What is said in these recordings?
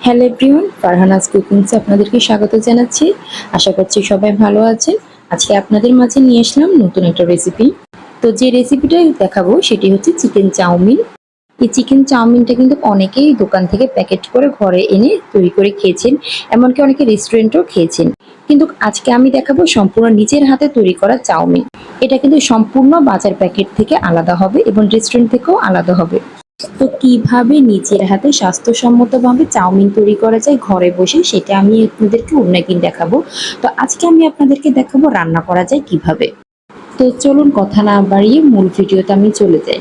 Hello everyone, Farhana's কুকিংসে আপনাদেরকে স্বাগত জানাচ্ছি। আশা করছি সবাই ভালো আছেন। আজকে আপনাদের মাঝে নিয়ে আসলাম নতুন একটা রেসিপি। তো যে রেসিপিটা দেখাবো সেটি হচ্ছে চিকেন চাউমিন। এই চিকেন চাউমিনটা কিন্তু অনেকেই দোকান থেকে প্যাকেট করে ঘরে এনে তৈরি করে খেয়েছেন, এমনকি অনেকে রেস্টুরেন্টেও খেয়েছেন। কিন্তু আজকে আমি দেখাবো সম্পূর্ণ নিজের হাতে তৈরি করা চাউমিন। এটা কিন্তু সম্পূর্ণ বাজার প্যাকেট থেকে আলাদা হবে এবং রেস্টুরেন্ট থেকেও আলাদা হবে। তো কিভাবে নিজের হাতে স্বাস্থ্যসম্মতভাবে চাউমিন তৈরি করা যায় ঘরে বসে, সেটা আমি আপনাদেরকে অন্য একদিন দেখাবো। তো আজকে আমি আপনাদেরকে দেখাবো রান্না করা যায় কিভাবে। তো চলুন কথা না বাড়িয়ে মূল ভিডিওতে আমি চলে যাই।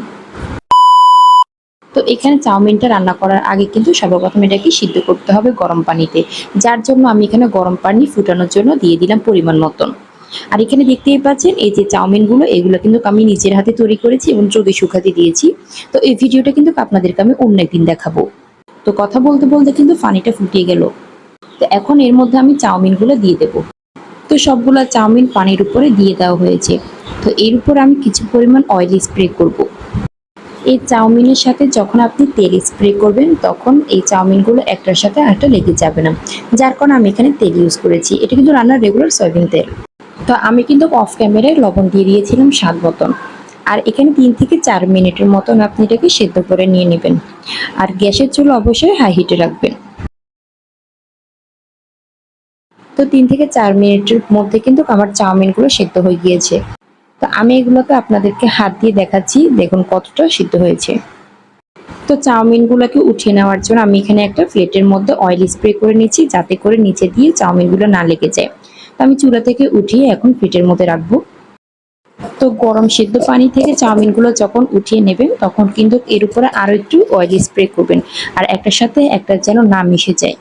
তো এখানে চাউমিনটা রান্না করার আগে কিন্তু সর্বপ্রথম এটাকে সিদ্ধ করতে হবে গরম পানিতে, যার জন্য আমি এখানে গরম পানি ফুটানোর জন্য দিয়ে দিলাম পরিমাণ মতন। আর এখানে দেখতেই পাচ্ছেন এই যে চাউমিনগুলো, এগুলো কিন্তু আমি নিজের হাতে তৈরি করেছি এবং রোদে শুকাতে দিয়েছি। তো এই ভিডিওটা কিন্তু আপনাদেরকে আমি অন্য একদিন দেখাবো। তো কথা বলতে বলতে কিন্তু পানিটা ফুটিয়ে গেল। তো এখন এর মধ্যে আমি চাউমিনগুলো দিয়ে দেব। তো সবগুলা চাউমিন পানির উপরে দিয়ে দেওয়া হয়েছে। তো এর উপর আমি কিছু পরিমাণ অয়েল স্প্রে করব। এই চাউমিনের সাথে যখন আপনি তেল স্প্রে করবেন তখন এই চাউমিনগুলো একটার সাথে আরেকটা লেগে যাবে না, যার কারণে আমি এখানে তেল ইউজ করেছি। এটা কিন্তু রান্নার রেগুলার সয়াবিন তেল। তো আমি কিন্তু অফ ক্যামেরায় লবণ দিয়ে দিয়েছিলাম স্বাদ মতন। আর এখানে 3 থেকে 4 মিনিটের মতন আপনি এটাকে সেদ্ধ করে নিয়ে নেবেন। আর গ্যাসের চুলা অবশ্যই হাই হিটে রাখবেন। তো 3 থেকে 4 মিনিটের মধ্যে কিন্তু আমার চাউমিনগুলো সেদ্ধ হয়ে গিয়েছে। তো আমি এগুলোকে আপনাদেরকে হাত দিয়ে দেখাচ্ছি, দেখুন কতটা সিদ্ধ হয়েছে। তো চাউমিনগুলোকে উঠিয়ে নেওয়ার জন্য আমি এখানে একটা প্লেটের মধ্যে অয়েল স্প্রে করে নিচ্ছি, যাতে করে নিচে দিয়ে চাউমিনগুলো না লেগে যায়। তো আমি চুলা থেকে উঠিয়ে এখন প্লেটের মধ্যে রাখবো। তো গরম সিদ্ধ পানি থেকে চাউমিনগুলো যখন উঠিয়ে নেবেন তখন কিন্তু এর উপরে আরো একটু অয়েল স্প্রে করবেন, আর একটার সাথে একটা যেন না মিশে যায়,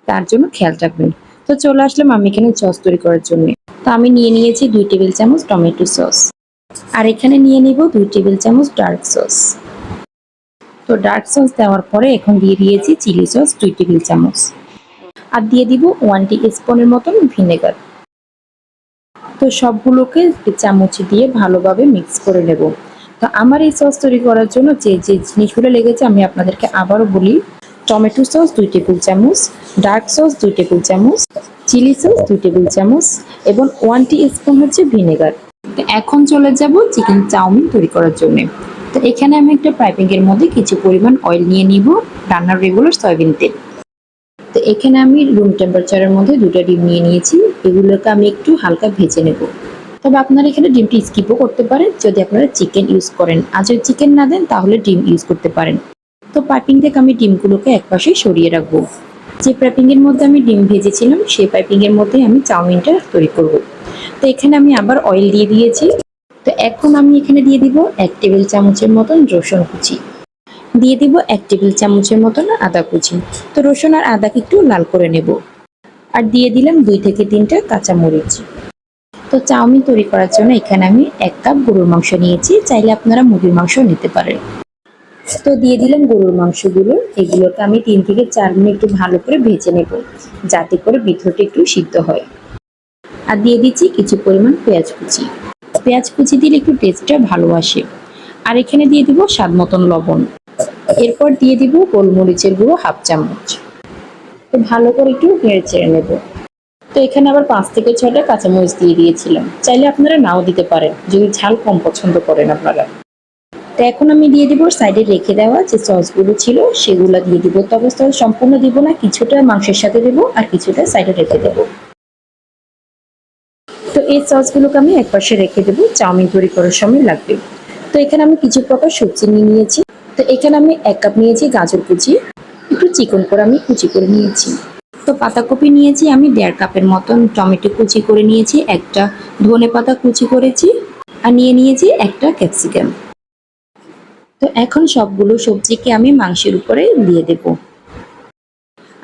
তার জন্য খেয়াল রাখবেন। তো চলে আসলাম আমি এখানে সস তৈরি করার জন্য। তো আমি নিয়ে নিয়েছি 2 টেবিল চামচ টমেটো সস, আর এখানে নিয়ে নিব 2 টেবিল চামচ ডার্ক সস। তো ডার্ক সস দেওয়ার পরে এখন দিয়ে দিয়েছি চিলি সস 2 টেবিল চামচ, আর দিয়ে দিব 1 টি স্পুনের মতন ভিনেগার। তো সবগুলোকে চামচ দিয়ে ভালোভাবে মিক্স করে নেব। তো আমার এই সস তৈরি করার জন্য যে যে জিনিসগুলো লেগেছে আমি আপনাদেরকে আবারও বলি: টমেটো সস 2 টেবিল চামচ, ডার্ক সস 2 টেবিল চামচ, চিলি সস 2 টেবিল চামচ এবং 1 টি স্পুন হচ্ছে ভিনেগার। তো এখন চলে যাব চিকেন চাউমিন তৈরি করার জন্য। তো এখানে আমি একটা পাইপিং এর মধ্যে কিছু পরিমাণ অয়েল নিয়ে নিব, রান্নার রেগুলার সয়াবিন তেল। তো এখানে আমি রুম টেম্পারেচারের মধ্যে 2টা ডিম নিয়ে নিয়েছি, এগুলোকে আমি একটু হালকা ভেজে নেব। তবে আপনারা এখানে ডিমটি স্কিপও করতে পারেন যদি আপনারা চিকেন ইউজ করেন, আর যদি চিকেন না দেন তাহলে ডিম ইউজ করতে পারেন। তো পাইপিং থেকে আমি ডিমগুলোকে একপাশে সরিয়ে রাখবো। যে পাইপিং এর মধ্যে আমি ডিম ভেজেছিলাম সেই পাইপিং এর মধ্যে আমি চাউমিনটা তৈরি করব। তো এখানে আমি আবার অয়েল দিয়ে দিয়েছি। তো এখন আমি এখানে দিয়ে দিব 1 টেবিল চামচের মতন রসুন কুচি, দিয়ে দিব 1 টেবিল চামচের মতন আদা কুচি। তো রসুন আর আদাকে একটু লাল করে নেব। আর দিয়ে দিলাম 2 থেকে 3টা কাঁচামরিচ। তো চাউমিন তৈরি করার জন্য এখানে আমি 1 কাপ গরুর মাংস নিয়েছি, চাইলে আপনারা মুরগির মাংস নিতে পারেন। তো দিয়ে দিলাম গরুর মাংসগুলো, এগুলোকে আমি 3 থেকে 4 মিনিট একটু ভালো করে ভেজে নেব, যাতে করে ভিতরটা একটু সিদ্ধ হয়। আর দিয়ে দিচ্ছি কিছু পরিমাণ পেঁয়াজ কুচি। পেঁয়াজ কুচি দিলে একটু টেস্টটা ভালো আসে। আর এখানে দিয়ে দিব স্বাদ মতন লবণ। এরপর দিয়ে দিব গোলমরিচের গুঁড়ো 1/2 চামচ। তো ভালো করে একটু নেড়ে চেড়ে নেব। তো এখানে আবার 5 থেকে 6টা কাঁচামরিচ দিয়ে দিয়েছিলাম, চাইলে আপনারা নাও দিতে পারেন যদি ঝাল কম পছন্দ করেন আপনারা। তো এখন আমি দিয়ে দিব সাইডে রেখে দেওয়া যে সসগুলো ছিল সেগুলো দিয়ে দিব, তবে সস সম্পূর্ণ দিব না, কিছুটা মাংসের সাথে দেবো আর কিছুটা সাইডে রেখে দেবো। তো এই সসগুলোকে আমি একপাশে রেখে দেবো, চাউমিন তৈরি করার সময় লাগবে। তো এখানে আমি কিছু প্রকার সবজি নিয়ে নিয়েছি। তো এখানে আমি 1 কাপ নিয়েছি গাজর কুচি, একটু চিকন করে আমি কুচি করে নিয়েছি। তো পাতাকপি নিয়েছি আমি 1.5 কাপের মতন, টমেটো কুচি করে নিয়েছি, একটা ধনে পাতা কুচি করেছি, আর নিয়ে নিয়েছি একটা ক্যাপসিকাম। তো এখন সবগুলো সবজিকে আমি মাংসের উপরে দিয়ে দেব।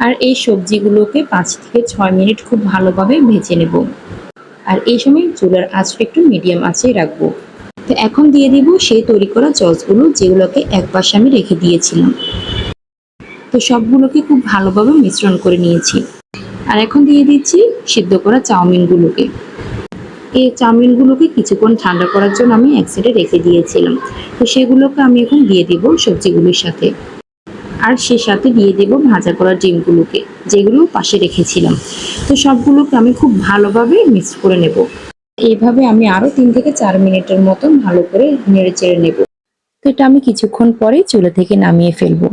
আর এই সবজিগুলোকে 5 থেকে 6 মিনিট খুব ভালোভাবে ভেজে নেব। আর এই সময় চুলার আঁচটা একটু মিডিয়াম আঁচে রাখবো। তো এখন দিয়ে দিব সেই তৈরি করা সসগুলো, যেগুলোকে একপাশে আমি রেখে দিয়েছিলাম। তো সবগুলোকে খুব ভালোভাবে মিশ্রণ করে নিয়েছি। আর এখন দিয়ে দিচ্ছি সিদ্ধ করা চাউমিনগুলোকে। এই চাউমিনগুলোকে কিছুক্ষণ ঠান্ডা করার জন্য আমি এক সাইডে রেখে দিয়েছিলাম। তো সেগুলোকে আমি এখন দিয়ে দিব সবজিগুলোর সাথে। আর সে সাথে দিয়ে দেব ভাজা করা ডিমগুলোকে, যেগুলো পাশে রেখেছিলাম। তো সবগুলোকে আমি খুব ভালোভাবে মিক্স করে নেব। এইভাবে আমি আরো 3 থেকে 4 মিনিটের মতো ভালো করে নেড়ে চেড়ে নেব। তো এটা আমি কিছুক্ষণ পরেই চুলা থেকে নামিয়ে ফেলবো।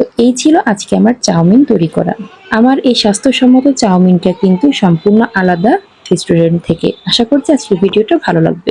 তো এই ছিল আজকে আমার চাউমিন তৈরি করা। আমার এই স্বাস্থ্যসম্মত চাউমিনটা কিন্তু সম্পূর্ণ আলাদা রেস্টুরেন্ট থেকে। আশা করছি আজকের ভিডিওটা ভালো লাগবে।